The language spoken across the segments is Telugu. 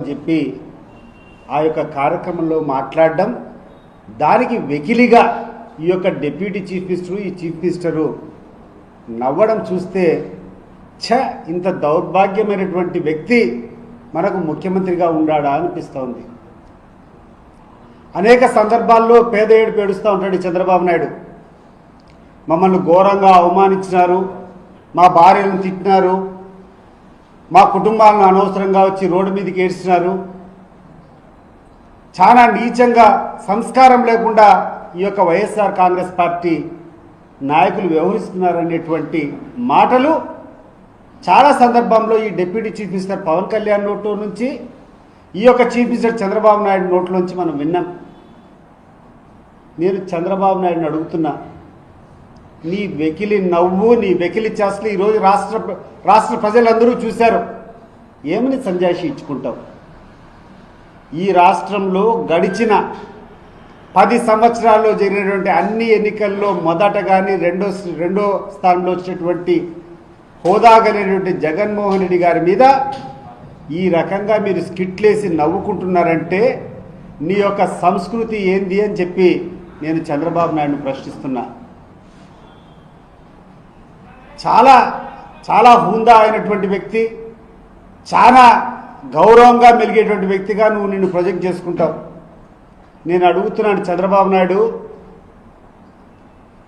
చెప్పి ఆ యొక్క కార్యక్రమంలో మాట్లాడడం, దానికి వెకిలిగా ఈ యొక్క డిప్యూటీ చీఫ్ మినిస్టరు ఈ చీఫ్ మినిస్టరు నవ్వడం చూస్తే ఇంత దౌర్భాగ్యమైనటువంటి వ్యక్తి మనకు ముఖ్యమంత్రిగా ఉండాడా అనిపిస్తోంది. అనేక సందర్భాల్లో పేద ఏడుపు ఏడుస్తూ ఉంటాడు చంద్రబాబు నాయుడు. మమ్మల్ని ఘోరంగా అవమానించినారు, మా భార్యలను తిట్టినారు, మా కుటుంబాలను అనవసరంగా వచ్చి రోడ్డు మీదకి ఏడ్చినారు, చాలా నీచంగా సంస్కారం లేకుండా ఈ యొక్క వైఎస్ఆర్ కాంగ్రెస్ పార్టీ నాయకులు వ్యవహరిస్తున్నారనేటువంటి మాటలు చాలా సందర్భంలో ఈ deputy chief minister Pawan Kalyan నోట్లో నుంచి, ఈ యొక్క చీఫ్ మినిస్టర్ చంద్రబాబు నాయుడు నోట్లోంచి మనం విన్నాం. నేను చంద్రబాబు నాయుడుని అడుగుతున్నా, నీ వెకిలి నవ్వు, నీ వెకిలి చేస్తలు ఈరోజు రాష్ట్ర ప్రజలందరూ చూశారు. ఏమని సంజాయిషి ఇచ్చుకుంటావు? ఈ రాష్ట్రంలో గడిచిన 10 సంవత్సరాల్లో జరిగినటువంటి అన్ని ఎన్నికల్లో మొదట కానీ రెండో స్థానంలో వచ్చినటువంటి హోదా కలిగినటువంటి జగన్మోహన్ రెడ్డి గారి మీద ఈ రకంగా మీరు స్కిట్లేసి నవ్వుకుంటున్నారంటే నీ యొక్క సంస్కృతి ఏంది అని చెప్పి నేను చంద్రబాబు నాయుడును ప్రశ్నిస్తున్నా. చాలా చాలా హుందా అయినటువంటి వ్యక్తి, చాలా గౌరవంగా మెలిగేటువంటి వ్యక్తిగా నిన్ను ప్రొజెక్ట్ చేసుకుంటావు. నేను అడుగుతున్నాను చంద్రబాబు నాయుడు,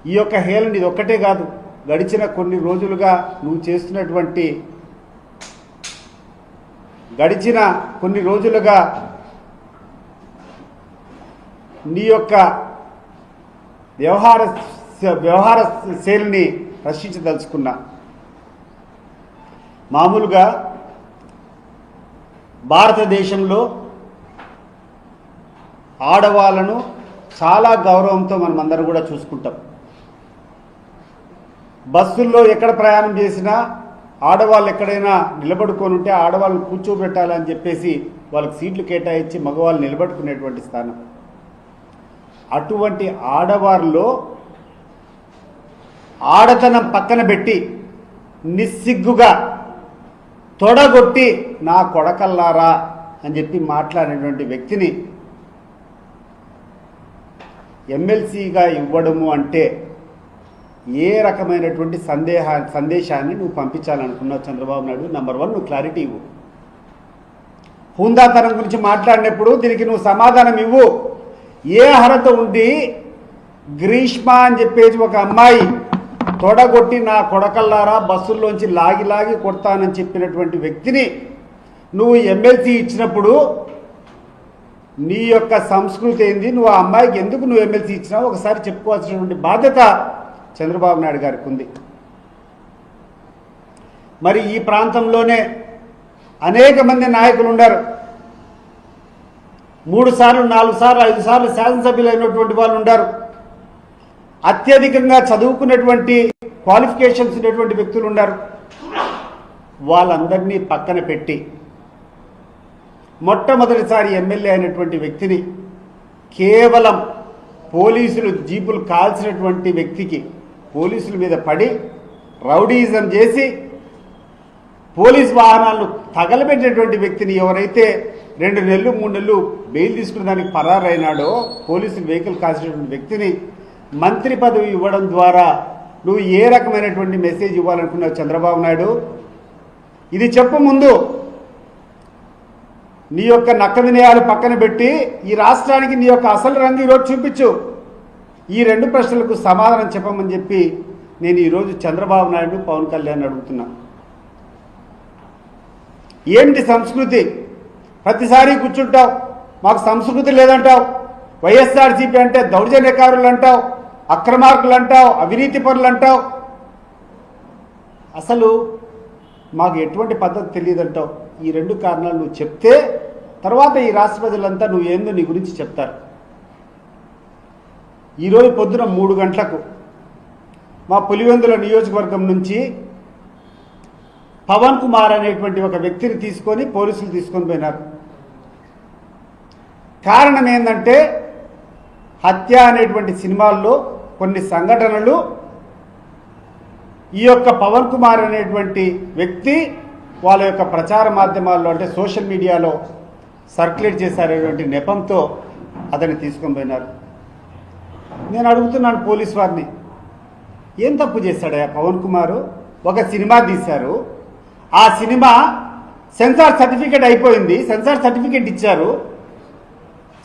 ఈ యొక్క హేళన ఇది ఒక్కటే కాదు, గడిచిన కొన్ని రోజులుగా నువ్వు చేస్తున్నటువంటి నీ యొక్క వ్యవహార శైలిని ప్రశ్నించదలుచుకున్నా. మామూలుగా భారతదేశంలో ఆడవాళ్ళను చాలా గౌరవంతో మనమందరం కూడా చూసుకుంటాం. బస్సుల్లో ఎక్కడ ప్రయాణం చేసినా ఆడవాళ్ళు ఎక్కడైనా నిలబడుకొని ఉంటే ఆడవాళ్ళని కూర్చోబెట్టాలని చెప్పేసి వాళ్ళకి సీట్లు కేటాయించి మగవాళ్ళు నిలబడుకునేటువంటి స్థానం. అటువంటి ఆడవారిలో ఆడతనం పక్కన పెట్టి నిస్సిగ్గుగా తొడగొట్టి నా కొడకల్లారా అని చెప్పి మాట్లాడినటువంటి వ్యక్తిని ఎమ్మెల్సీగా ఇవ్వడము అంటే ఏ రకమైనటువంటి సందేశాన్ని నువ్వు పంపించాలనుకున్నావు చంద్రబాబు నాయుడు? నెంబర్ 1, నువ్వు క్లారిటీ ఇవ్వు. హుందాతనం గురించి మాట్లాడినప్పుడు దీనికి నువ్వు సమాధానం ఇవ్వు. ఏ అర్హత ఉండి గ్రీష్మ అని చెప్పేసి ఒక అమ్మాయి తొడగొట్టి నా కొడకల్లారా బస్సుల్లోంచి లాగి కొడతానని చెప్పినటువంటి వ్యక్తిని నువ్వు ఎమ్మెల్సీ ఇచ్చినప్పుడు నీ యొక్క సంస్కృతి ఏంది? నువ్వు ఆ అమ్మాయికి ఎందుకు నువ్వు ఎమ్మెల్సీ ఇచ్చినావు ఒకసారి చెప్పుకోవాల్సినటువంటి బాధ్యత చంద్రబాబు నాయుడు గారికి ఉంది. మరి ఈ ప్రాంతంలోనే అనేక మంది నాయకులు ఉన్నారు. 3 సార్లు 4 సార్లు 5 సార్లు శాసనసభ్యులు అయినటువంటి వాళ్ళు ఉన్నారు. అత్యధికంగా చదువుకున్నటువంటి క్వాలిఫికేషన్స్ ఉన్నటువంటి వ్యక్తులు ఉన్నారు. వాళ్ళందరినీ పక్కన పెట్టి మొట్టమొదటిసారి ఎమ్మెల్యే అయినటువంటి వ్యక్తిని కేవలం పోలీసులు జీపులు కాల్చినటువంటి వ్యక్తికి పోలీసుల మీద పడి రౌడీయిజం చేసి పోలీస్ వాహనాలను తగలబెట్టినటువంటి వ్యక్తిని ఎవరైతే 2 నెలలు 3 నెలలు బెయిల్ తీసుకున్న దానికి పరారైనాడో, పోలీసులు వెహికల్ కాల్చినటువంటి వ్యక్తిని మంత్రి పదవి ఇవ్వడం ద్వారా నువ్వు ఏ రకమైనటువంటి మెసేజ్ ఇవ్వాలనుకున్నావు చంద్రబాబు నాయుడు? ఇది చెప్పు. ముందు నీ యొక్క నక్క వినయాలు పక్కన పెట్టి ఈ రాష్ట్రానికి నీ యొక్క అసలు రంగు ఈరోజు చూపించు. ఈ 2 ప్రశ్నలకు సమాధానం చెప్పమని చెప్పి నేను ఈరోజు చంద్రబాబు నాయుడు పవన్ కళ్యాణ్ అడుగుతున్నా. ఏమిటి సంస్కృతి? ప్రతిసారి కూర్చుంటావు, మాకు సంస్కృతి లేదంటావు. వైఎస్ఆర్సీపీ అంటే దౌర్జన్యకారులు అంటావు, అక్రమార్కులు అంటావు, అవినీతి పరులు అంటావు. అసలు మాకు ఎటువంటి పద్ధతి తెలియదంటావు. ఈ 2 కారణాలు నువ్వు చెప్తే తర్వాత ఈ రాష్ట్ర ప్రజలంతా నువ్వు ఏందో నీ గురించి చెప్తారు. ఈరోజు పొద్దున 3 గంటలకు మా పులివెందుల నియోజకవర్గం నుంచి పవన్ కుమార్ అనేటువంటి ఒక వ్యక్తిని తీసుకొని పోలీసులు తీసుకొని పోయినారు. కారణం ఏంటంటే హత్య అనేటువంటి సినిమాల్లో కొన్ని సంఘటనలు ఈ యొక్క పవన్ కుమార్ అనేటువంటి వ్యక్తి వాళ్ళ యొక్క ప్రచార మాధ్యమాల్లో అంటే సోషల్ మీడియాలో సర్క్యులేట్ చేశారనేటువంటి నెపంతో అతన్ని తీసుకొని పోయినారు. నేను అడుగుతున్నాను పోలీస్ వారిని, ఏం తప్పు చేశాడయ్యా పవన్ కుమార్? ఒక సినిమా తీశారు, ఆ సినిమా సెన్సార్ సర్టిఫికేట్ అయిపోయింది, సెన్సార్ సర్టిఫికేట్ ఇచ్చారు.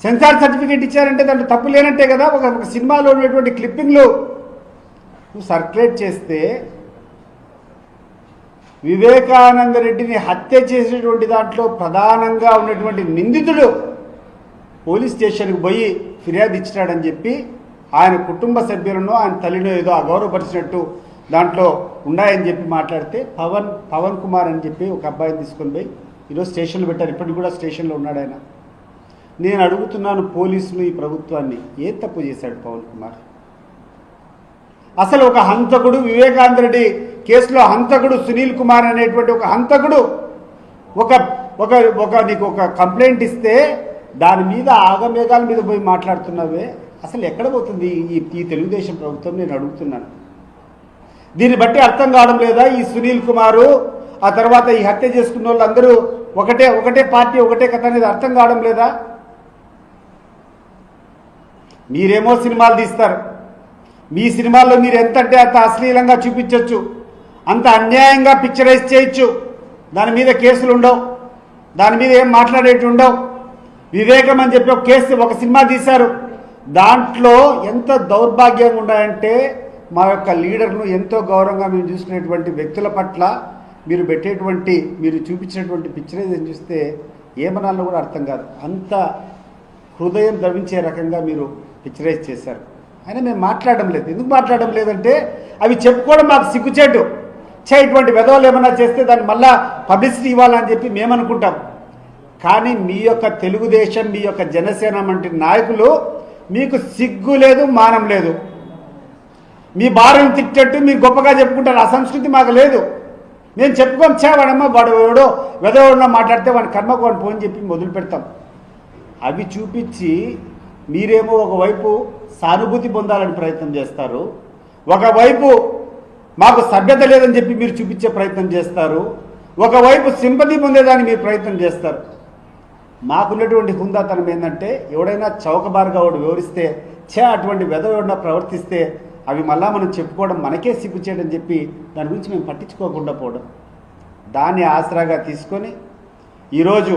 సెన్సార్ సర్టిఫికేట్ ఇచ్చారంటే దాంట్లో తప్పు లేనట్టే కదా. ఒక సినిమాలో ఉన్నటువంటి క్లిప్పింగ్లు నువ్వు సర్క్యులేట్ చేస్తే వివేకానంద రెడ్డిని హత్య చేసినటువంటి దాంట్లో ప్రధానంగా ఉన్నటువంటి నిందితుడు పోలీస్ స్టేషన్కి పోయి ఫిర్యాదు ఇచ్చినాడని చెప్పి ఆయన కుటుంబ సభ్యులను ఆయన తల్లినో ఏదో అగౌరవపరిచినట్టు దాంట్లో ఉన్నాయని చెప్పి మాట్లాడితే పవన్ కుమార్ అని చెప్పి ఒక అబ్బాయిని తీసుకొని పోయి ఈరోజు స్టేషన్లో పెట్టారు. ఇప్పటికి కూడా స్టేషన్లో ఉన్నాడు ఆయన. నేను అడుగుతున్నాను పోలీసులు, ఈ ప్రభుత్వాన్ని, ఏ తప్పు చేశాడు పవన్ కుమార్? అసలు ఒక హంతకుడు, వివేకానంద రెడ్డి కేసులో హంతకుడు సునీల్ కుమార్ అనేటువంటి ఒక హంతకుడు ఒక నీకు ఒక కంప్లైంట్ ఇస్తే దాని మీద ఆగమేఘాల మీద పోయి మాట్లాడుతున్నావే, అసలు ఎక్కడ పోతుంది ఈ తెలుగుదేశం ప్రభుత్వం? నేను అడుగుతున్నాను. దీన్ని బట్టి అర్థం కావడం లేదా? ఈ సునీల్ కుమారు, ఆ తర్వాత ఈ హత్య చేసుకున్న వాళ్ళందరూ ఒకటే పార్టీ, ఒకటే కథ అనేది అర్థం కావడం లేదా? మీరేమో సినిమాలు తీస్తారు, మీ సినిమాల్లో మీరు ఎంత అంటే అంత అశ్లీలంగా చూపించవచ్చు, అంత అన్యాయంగా పిక్చరైజ్ చేయొచ్చు, దాని మీద కేసులు ఉండవు, దాని మీద ఏం మాట్లాడేటి ఉండవు. వివేకం అని చెప్పి ఒక కేసు, ఒక సినిమా తీశారు, దాంట్లో ఎంత దౌర్భాగ్యంగా ఉన్నాయంటే మా యొక్క లీడర్ను ఎంతో గౌరవంగా మేము చూసుకునేటువంటి వ్యక్తుల పట్ల మీరు చూపించినటువంటి పిక్చరైజ్ చూస్తే ఏమనాలో కూడా అర్థం కాదు. అంత హృదయం ద్రవించే రకంగా మీరు పిక్చరైజ్ చేశారు. అయినా మేము మాట్లాడడం లేదు. ఎందుకు మాట్లాడడం లేదంటే అవి చెప్పుకోవడం మాకు సిగ్గుచేటు. ఇటువంటి వెధవలు ఏమన్నా చేస్తే దాన్ని మళ్ళా పబ్లిసిటీ ఇవ్వాలని చెప్పి మేము అనుకుంటాం. కానీ మీ యొక్క తెలుగుదేశం, మీ యొక్క జనసేన వంటి నాయకులు, మీకు సిగ్గు లేదు, మానం లేదు. మీ భార్యను తిట్టట్టు మీరు గొప్పగా చెప్పుకుంటారు. ఆ సంస్కృతి మాకు లేదు. మేము చెప్పుకోం, వాడమ్మ వాడు ఎవడో వెధవడో మాట్లాడితే వాడి కర్మకు వాడిని ఫోన్ చెప్పి మొదలు పెడతాం. అవి చూపించి మీరేమో ఒకవైపు సానుభూతి పొందాలని ప్రయత్నం చేస్తారు, ఒకవైపు మాకు సభ్యత లేదని చెప్పి మీరు చూపించే ప్రయత్నం చేస్తారు, ఒకవైపు సింపతి పొందేదాన్ని మీరు ప్రయత్నం చేస్తారు. మాకున్నటువంటి హుందాతనం ఏంటంటే ఎవడైనా చౌకబారుగా వాడు వివరిస్తే అటువంటి వెధవడిన ప్రవర్తిస్తే అవి మళ్ళా మనం చెప్పుకోవడం మనకే సిగ్గు చేయడం చెప్పి దాని గురించి మేము పట్టించుకోకుండా పోవడం, దాన్ని ఆసరాగా తీసుకొని ఈరోజు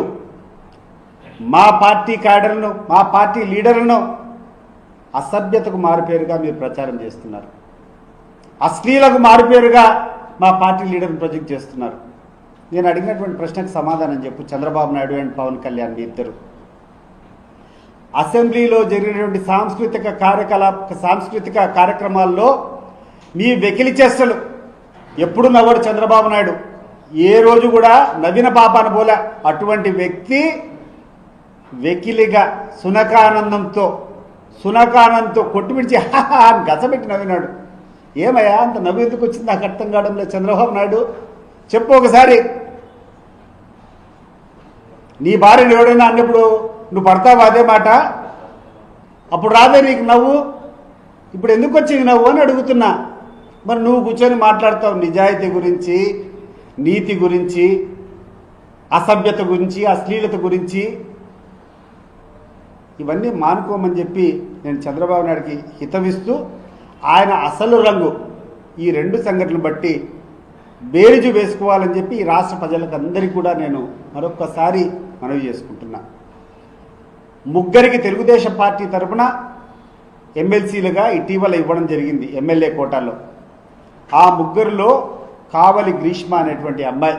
మా పార్టీ క్యాడర్లను, మా పార్టీ లీడర్లను అసభ్యతకు మారుపేరుగా మీరు ప్రచారం చేస్తున్నారు, అశ్లీలకు మారుపేరుగా మా పార్టీ లీడర్ని ప్రొజెక్ట్ చేస్తున్నారు. నేను అడిగినటువంటి ప్రశ్నకు సమాధానం చెప్పు. చంద్రబాబు నాయుడు అండ్ పవన్ కళ్యాణ్ మీ ఇద్దరు అసెంబ్లీలో జరిగినటువంటి సాంస్కృతిక కార్యక్రమాల్లో మీ వెకిలి చేష్టలు ఎప్పుడు నవ్వడు చంద్రబాబు నాయుడు. ఏ రోజు కూడా నవ్విన పాపాన పోలే. అటువంటి వ్యక్తి వెకిలిగా సునకానందంతో కొట్టుమిడిచి అని గసపెట్టి నవ్వినాడు. ఏమయ్యా అంత నవ్వు ఎందుకు వచ్చింది నాకు అర్థం కావడం లేదు. చంద్రబాబు నాయుడు చెప్పు ఒకసారి, నీ భార్యను ఎవడైనా అన్నప్పుడు నువ్వు పడతావు అదే మాట, అప్పుడు రాదే నీకు నవ్వు, ఇప్పుడు ఎందుకు వచ్చింది నవ్వు అని అడుగుతున్నా. మరి నువ్వు కూర్చొని మాట్లాడతావు నిజాయితీ గురించి, నీతి గురించి, అసభ్యత గురించి, అశ్లీలత గురించి. ఇవన్నీ మానుకోమని చెప్పి నేను చంద్రబాబు నాయుడికి హితవిస్తూ, ఆయన అసలు రంగు ఈ రెండు సంఘటనలు బట్టి బేరీజు వేసుకోవాలని చెప్పి ఈ రాష్ట్ర ప్రజలకు అందరికీ కూడా నేను మరొక్కసారి మనవి చేసుకుంటున్నా. ముగ్గురికి తెలుగుదేశం పార్టీ తరఫున ఎమ్మెల్సీలుగా ఇటీవల ఇవ్వడం జరిగింది ఎమ్మెల్యే కోటాలో. ఆ ముగ్గురిలో కావలి గ్రీష్మ అనేటువంటి అమ్మాయి,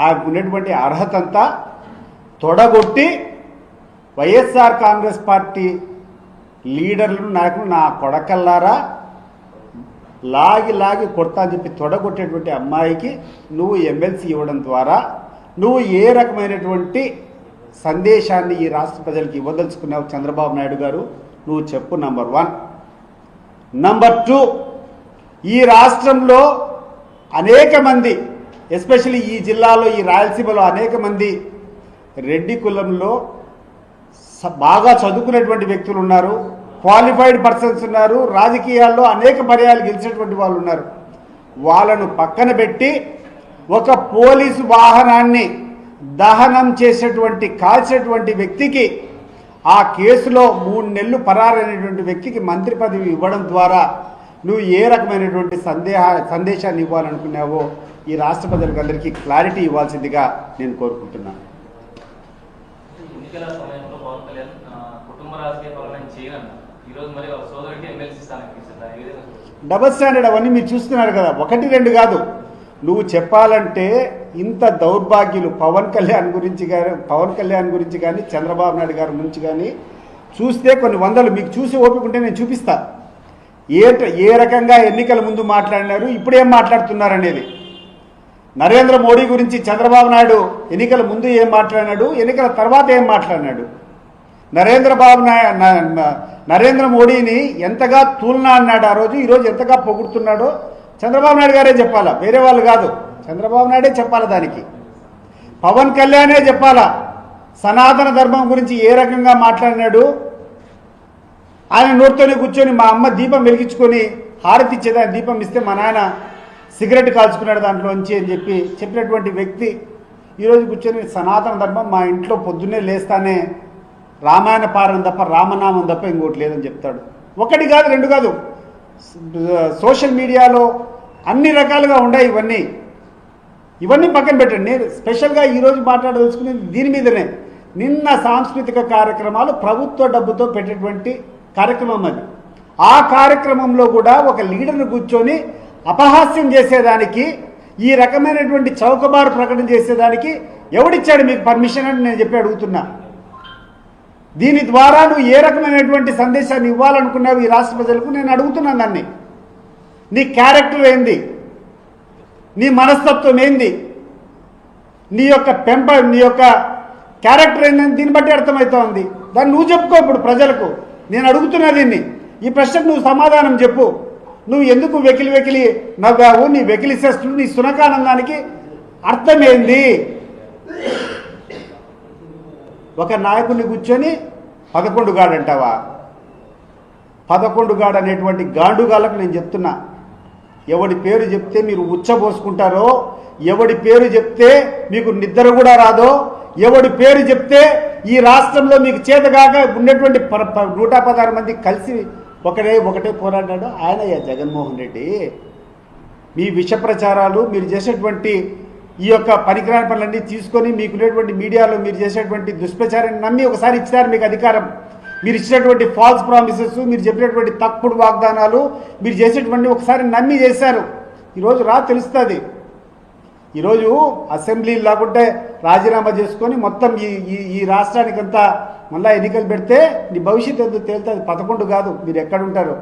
ఆమెకు ఉన్నటువంటి అర్హత అంతా తొడగొట్టి వైఎస్ఆర్ కాంగ్రెస్ పార్టీ లీడర్లను నాయకులు నా కొడకల్లారా లాగి కొడతా అని చెప్పి తొడగొట్టేటువంటి అమ్మాయికి నువ్వు ఎమ్మెల్సీ ఇవ్వడం ద్వారా నువ్వు ఏ రకమైనటువంటి సందేశాన్ని ఈ రాష్ట్ర ప్రజలకు ఇవ్వదలుచుకున్నావు చంద్రబాబు నాయుడు గారు? నువ్వు చెప్పు. నంబర్ 1. నంబర్ 2, ఈ రాష్ట్రంలో అనేక మంది, ఎస్పెషల్లీ ఈ జిల్లాలో, ఈ రాయలసీమలో అనేక మంది రెడ్డి కులంలో బాగా చదువుకునేటువంటి వ్యక్తులు ఉన్నారు, క్వాలిఫైడ్ పర్సన్స్ ఉన్నారు, రాజకీయాల్లో అనేక పర్యాలు గెలిచినటువంటి వాళ్ళు ఉన్నారు. వాళ్ళను పక్కన పెట్టి ఒక పోలీసు వాహనాన్ని దహనం చేసేటువంటి కాల్చేటువంటి వ్యక్తికి ఆ కేసులో 3 నెలలు పరారైనటువంటి వ్యక్తికి మంత్రి పదవి ఇవ్వడం ద్వారా నువ్వు ఏ రకమైనటువంటి సందేశాన్ని ఇవ్వాలనుకున్నావో ఈ రాష్ట్ర ప్రజలందరికీ క్లారిటీ ఇవ్వాల్సిందిగా నేను కోరుకుంటున్నాను. ఎన్నికల సమయంలో పవన్ కళ్యాణ్ కుటుంబ రాజకీయ పరమైన చేయనన్నా ఈరోజు మరి సోదరుడికి ఎమ్మెల్సీ స్థానానికి ఇచ్చారు. డబుల్ స్టాండర్డ్ అవన్నీ మీరు చూస్తున్నారు కదా, 1, 2 కాదు. నువ్వు చెప్పాలంటే ఇంత దౌర్భాగ్యులు పవన్ కళ్యాణ్ గురించి కానీ చంద్రబాబు నాయుడు గారి గురించి కానీ చూస్తే కొన్ని వందలు మీకు చూసి ఓపిక ఉంటే నేను చూపిస్తా. ఏ రకంగా ఎన్నికల ముందు మాట్లాడినారు, ఇప్పుడేం మాట్లాడుతున్నారు అనేది. నరేంద్ర మోడీ గురించి చంద్రబాబు నాయుడు ఎన్నికల ముందు ఏం మాట్లాడినాడు, ఎన్నికల తర్వాత ఏం మాట్లాడినాడు. నరేంద్ర మోడీని ఎంతగా తూలనా అన్నాడు ఆ రోజు, ఈరోజు ఎంతగా పొగుడుతున్నాడో చంద్రబాబు నాయుడు గారే చెప్పాలా, వేరే వాళ్ళు కాదు. చంద్రబాబు నాయుడే చెప్పాలా, దానికి పవన్ కళ్యాణే చెప్పాలా. సనాతన ధర్మం గురించి ఏ రకంగా మాట్లాడినాడు, ఆయన నోటితోనే కూర్చొని మా అమ్మ దీపం వెలిగించుకొని హారతి ఇచ్చేదాన్ని దీపం ఇస్తే మా నాయన సిగరెట్ కాల్చుకున్నాడు దాంట్లోంచి అని చెప్పినటువంటి వ్యక్తి ఈరోజు కూర్చొని సనాతన ధర్మం మా ఇంట్లో పొద్దున్నే లేస్తానే రామాయణ పారాయణం తప్ప రామనామం తప్ప ఇంకోటి లేదని చెప్తాడు. 1 కాదు 2 కాదు, సోషల్ మీడియాలో అన్ని రకాలుగా ఉన్నాయి. ఇవన్నీ పక్కన పెట్టండి. నేను స్పెషల్గా ఈరోజు మాట్లాడదలుచుకునేది దీని మీదనే. నిన్న సాంస్కృతిక కార్యక్రమాలు ప్రభుత్వ డబ్బుతో పెట్టేటువంటి కార్యక్రమం అది. ఆ కార్యక్రమంలో కూడా ఒక లీడర్ను కూర్చొని అపహాస్యం చేసేదానికి, ఈ రకమైనటువంటి చౌకబారు ప్రకటన చేసేదానికి ఎవడిచ్చాడు మీకు పర్మిషన్ అని నేను చెప్పి అడుగుతున్నా. దీని ద్వారా నువ్వు ఏ రకమైనటువంటి సందేశాన్ని ఇవ్వాలనుకున్నావు ఈ రాష్ట్ర ప్రజలకు నేను అడుగుతున్నాను. దాన్ని నీ క్యారెక్టర్ ఏంది, నీ మనస్తత్వం ఏంది, నీ యొక్క క్యారెక్టర్ ఏందని దీన్ని బట్టి అర్థమవుతోంది. దాన్ని నువ్వు చెప్పుకో ఇప్పుడు ప్రజలకు. నేను అడుగుతున్నా దీన్ని, ఈ ప్రశ్నకు నువ్వు సమాధానం చెప్పు. నువ్వు ఎందుకు వెకిలి నవ్వావు, నీ వెకిలి చేస్తులు, నీ సునకానందానికి అర్థమేంది? ఒక నాయకుడిని కూర్చొని 11 గాడు అంటావా? 11 గాడు అనేటువంటి గాండుగాళ్ళకు నేను చెప్తున్నా, ఎవడి పేరు చెప్తే మీరు ఉచ్చబోసుకుంటారో, ఎవడి పేరు చెప్తే మీకు నిద్ర కూడా రాదో, ఎవడి పేరు చెప్తే ఈ రాష్ట్రంలో మీకు చేతగాక ఉన్నటువంటి 116 మంది కలిసి ఒకటే పోరాడాడు ఆయన జగన్మోహన్ రెడ్డి. మీ విష ప్రచారాలు, మీరు చేసేటువంటి ఈ యొక్క పనికిరాని పనులన్నీ తీసుకొని మీకున్నటువంటి మీడియాలో మీరు చేసేటువంటి దుష్ప్రచారాన్ని నమ్మి ఒకసారి ఇచ్చారు మీకు అధికారం. మీరు ఇచ్చినటువంటి ఫాల్స్ ప్రామిసెస్, మీరు చెప్పినటువంటి తప్పుడు వాగ్దానాలు, మీరు చేసేటువంటి ఒకసారి నమ్మి చేశారు. ఈరోజు తెలుస్తుంది. ఈరోజు అసెంబ్లీ లేకుంటే రాజీనామా చేసుకొని మొత్తం ఈ రాష్ట్రానికంతా మళ్ళీ ఎన్నికలు పెడితే నీ భవిష్యత్తు ఎందుకు తేలుతుంది. 11 కాదు, మీరు ఎక్కడుంటారు.